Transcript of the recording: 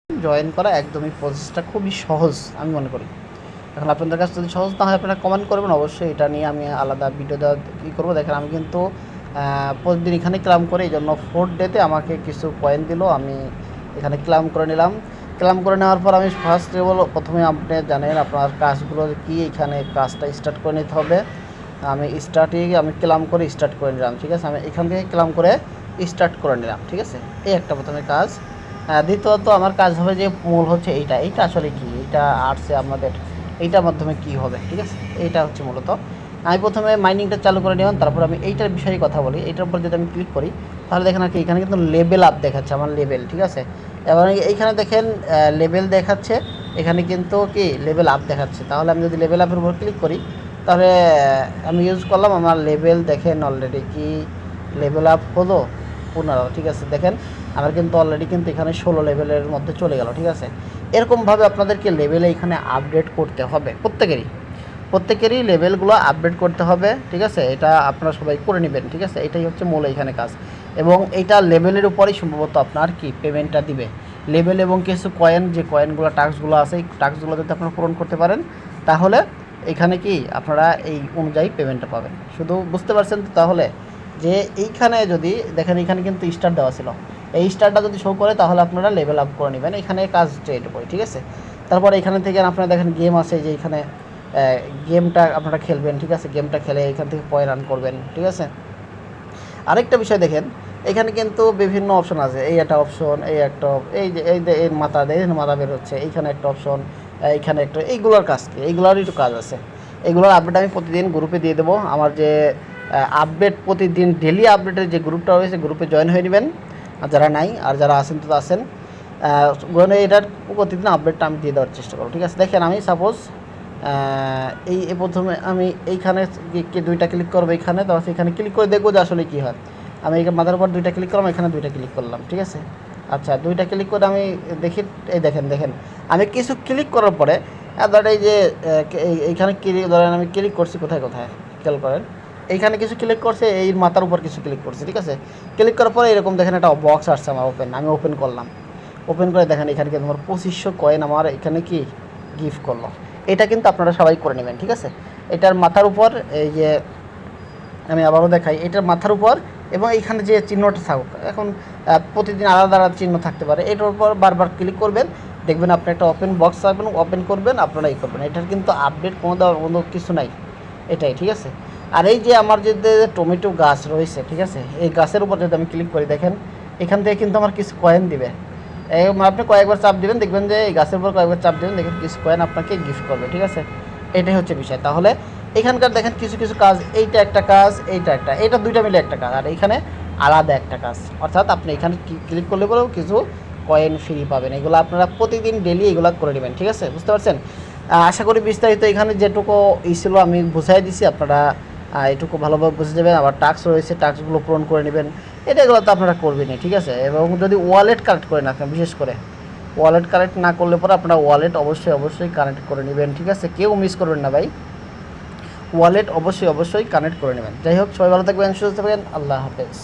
Join করা একদমই প্রসেসটা খুবই সহজ আমি মনে করি। এখন আপনাদের কাছে যদি সহজ না হয় আপনারা কমেন্ট করবেন, অবশ্যই এটা নিয়ে আমি আলাদা ভিডিও দেওয়া কী করবো। দেখেন আমি কিন্তু প্রতিদিন এখানে ক্লাম করে, এই জন্য 4th ডেতে আমাকে কিছু কয়েন দিল, আমি এখানে ক্লাম করে নিলাম। ক্লাম করে নেওয়ার পর আমি ফার্স্ট লেভেল প্রথমে আপনি জানেন আপনার কাজগুলো কি, এখানে কাজটা স্টার্ট করে নিতে হবে। আমি ক্লাম করে স্টার্ট করে নিলাম, ঠিক আছে। আমি এখান থেকে ক্লাম করে স্টার্ট করে নিলাম, ঠিক আছে। এই একটা প্রথমে কাজ। দ্বিতীয়ত আমার কাজ হবে যে মূল হচ্ছে এইটা আসলে কি, এইটা আর্টসে আমাদের এইটার মাধ্যমে কি হবে, ঠিক আছে। এইটা হচ্ছে মূলত আমি প্রথমে মাইনিংটা চালু করে নিলাম, তারপর আমি এইটার বিষয়ে কথা বলি। এইটার উপর যদি আমি ক্লিক করি তাহলে দেখেন আর কি এখানে কিন্তু লেভেল আপ দেখাচ্ছে আমার লেভেল, ঠিক আছে। এবার এইখানে দেখেন লেভেল দেখাচ্ছে, এখানে কিন্তু কি লেভেল আপ দেখাচ্ছে। তাহলে আমি যদি লেভেল আপের উপর ক্লিক করি তাহলে আমি ইউজ করলাম, আমার লেভেল দেখেন অলরেডি কি লেভেল আপ হলো 15, ঠিক আছে। দেখেন আমার কিন্তু অলরেডি কিন্তু এখানে 16 লেভেলের মধ্যে চলে গেল, ঠিক আছে। এরকমভাবে আপনাদেরকে লেভেলে এখানে আপডেট করতে হবে, প্রত্যেকেরই লেভেলগুলো আপডেট করতে হবে, ঠিক আছে। এটা আপনারা সবাই করে নেবেন, ঠিক আছে। এটাই হচ্ছে মূল এখানে কাজ, এবং এইটা লেভেলের উপরেই সম্ভবত আপনার কি পেমেন্টটা দিবে। লেভেল এবং কিছু কয়েন, যে কয়েনগুলো টাস্কগুলো আছে, এই টাস্কগুলো যদি আপনারা পূরণ করতে পারেন তাহলে এখানে কি আপনারা এই অনুযায়ী পেমেন্টটা পাবেন। শুধু বুঝতে পারছেন তো তাহলে, যে এইখানে যদি দেখেন এখানে কিন্তু স্টার দেওয়া ছিল, এই স্টারটা যদি শো করে তাহলে আপনারা লেভেল আপ করে নেবেন, এখানে কাজ স্ট্রেট করে, ঠিক আছে। তারপর এখানে থেকে আপনারা দেখেন গেম আছে, যে এখানে গেমটা আপনারা খেলবেন, ঠিক আছে। গেমটা খেলে এখান থেকে পয়েন্ট রান করবেন, ঠিক আছে। আরেকটা বিষয় দেখেন এখানে কিন্তু বিভিন্ন অপশন আছে, এই একটা অপশন, এই মাথা দেখেন মাথা বের হচ্ছে, এইখানে একটা অপশন, এইখানে একটা, এইগুলোর কাজ কি, এইগুলোরই একটু কাজ আছে। এইগুলোর আপডেট আমি প্রতিদিন গ্রুপে দিয়ে দেবো। আমার যে আপডেট প্রতিদিন ডেলি আপডেটের যে গ্রুপটা রয়েছে গ্রুপে জয়েন হয়ে নেবেন, আর যারা নাই আর যারা আছেন তো আছেন, এটার প্রতিদিন আপডেটটা আমি দিয়ে দেওয়ার চেষ্টা করব, ঠিক আছে। দেখেন আমি সাপোজ এই প্রথমে আমি এইখানে দুইটা ক্লিক করবো, এইখানে তো এখানে ক্লিক করে দেখবো যে আসলে কী হয়। আমি এখানে মাথার উপর দুইটা ক্লিক করলাম, এখানে দুইটা ক্লিক করলাম, ঠিক আছে। আচ্ছা দুইটা ক্লিক করে আমি দেখি, এই দেখেন আমি কিছু ক্লিক করার পরে ধরেন এই যে এইখানে ধরেন আমি ক্লিক করছি কোথায় খেয়াল করেন, এইখানে কিছু ক্লিক করছে, এই মাথার উপর কিছু ক্লিক করছে, ঠিক আছে। ক্লিক করার পরে এরকম দেখেন একটা বক্স আসছে আমার আমি ওপেন করলাম। ওপেন করে দেখেন এখানে কিন্তু আমার 2500 কয়েন আমার এখানে কি গিফট করলো। এটা কিন্তু আপনারা সবাই করে নেবেন, ঠিক আছে। এটার মাথার উপর এই যে আমি আবারও দেখাই, এটার মাথার উপর এবং এইখানে যে চিহ্নটা থাকুক, এখন প্রতিদিন আলাদা আলাদা চিহ্ন থাকতে পারে, এটার উপর বারবার ক্লিক করবেন, দেখবেন আপনি একটা ওপেন বক্স থাকবেন, ওপেন করবেন, আপনারা করবেন। এটার কিন্তু আপডেট কোনো কিছু নাই, এটাই, ঠিক আছে। আর এই যে আমার যে টমেটো গাছ রয়েছে, ঠিক আছে, এই গাছের উপর যদি আমি ক্লিক করি দেখেন এখান থেকে কিন্তু আমার কিছু কয়েন দিবে। আপনি কয়েকবার চাপ দিবেন, দেখবেন যে এই গাছের উপর কয়েকবার চাপ দেবেন, দেখবেন কিছু কয়েন আপনাকে গিফট করবে, ঠিক আছে। এটাই হচ্ছে বিষয়। তাহলে এখানকার দেখেন কিছু কাজ, এইটা একটা কাজ, এটা দুইটা মিলে একটা কাজ, আর এইখানে আলাদা একটা কাজ। অর্থাৎ আপনি এখানে ক্লিক করলে পরেও কিছু কয়েন ফ্রি পাবেন। এগুলো আপনারা প্রতিদিন ডেলি এগুলো করে নেবেন, ঠিক আছে, বুঝতে পারছেন। আশা করি বিস্তারিত এখানে যেটুকু ছিল আমি বুঝাই দিছি, আপনারা এটুকু ভালোভাবে বুঝে যাবেন। আবার টাস্ক রয়েছে, টাস্কগুলো পূরণ করে নেবেন, এগুলো তো আপনারা করবেনই, ঠিক আছে। এবং যদি ওয়ালেট কানেক্ট করে না, বিশেষ করে ওয়ালেট কানেক্ট না করলে পরে আপনারা ওয়ালেট অবশ্যই কানেক্ট করে নেবেন, ঠিক আছে। কেউ মিস করবেন না ভাই, ওয়ালেট অবশ্যই কানেক্ট করে নেবেন। যাই হোক, সবাই ভালো থাকবেন, সুস্থ থাকবেন, আল্লাহ হাফেজ।